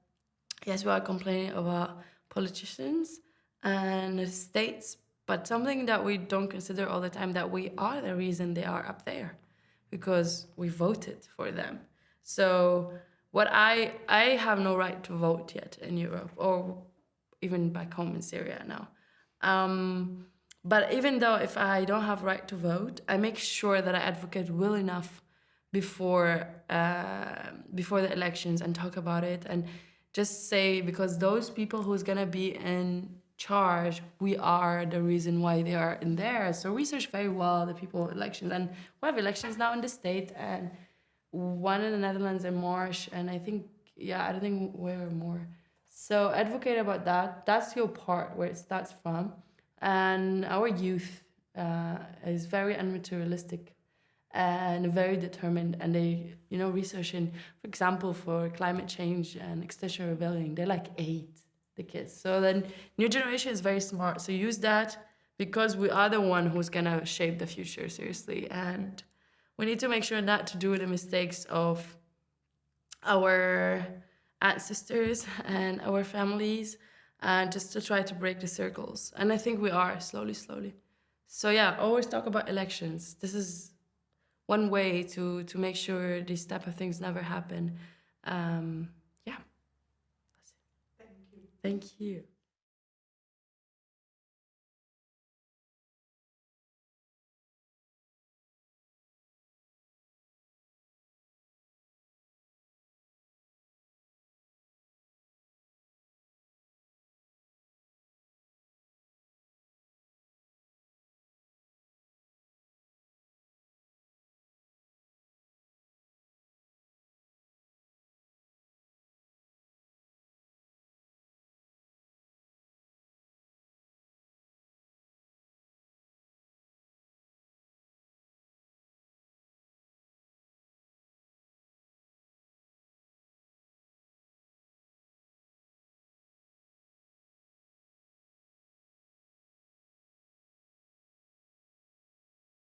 yes, we are complaining about politicians and the states, but something that we don't consider all the time, that we are the reason they are up there because we voted for them. So what I have no right to vote yet in Europe or even back home in Syria now. But even though if I don't have right to vote, I make sure that I advocate well enough before the elections and talk about it and just say, because those people who's gonna be in charge, we are the reason why they are in there. So research very well the people elections, and we have elections now in the state and one in the Netherlands in March, and I think I don't think we're more. So advocate about that. That's your part where it starts from. And our youth is very unmaterialistic and very determined. And they, researching, for example, for climate change and extinction rebellion, they're like 8, the kids. So then new generation is very smart. So use that because we are the one who's going to shape the future, seriously. And we need to make sure not to do the mistakes of our ancestors and our families, and just to try to break the circles. And I think we are slowly. So yeah, always talk about elections. This is one way to make sure these type of things never happen. Yeah. That's it. Thank you. Thank you.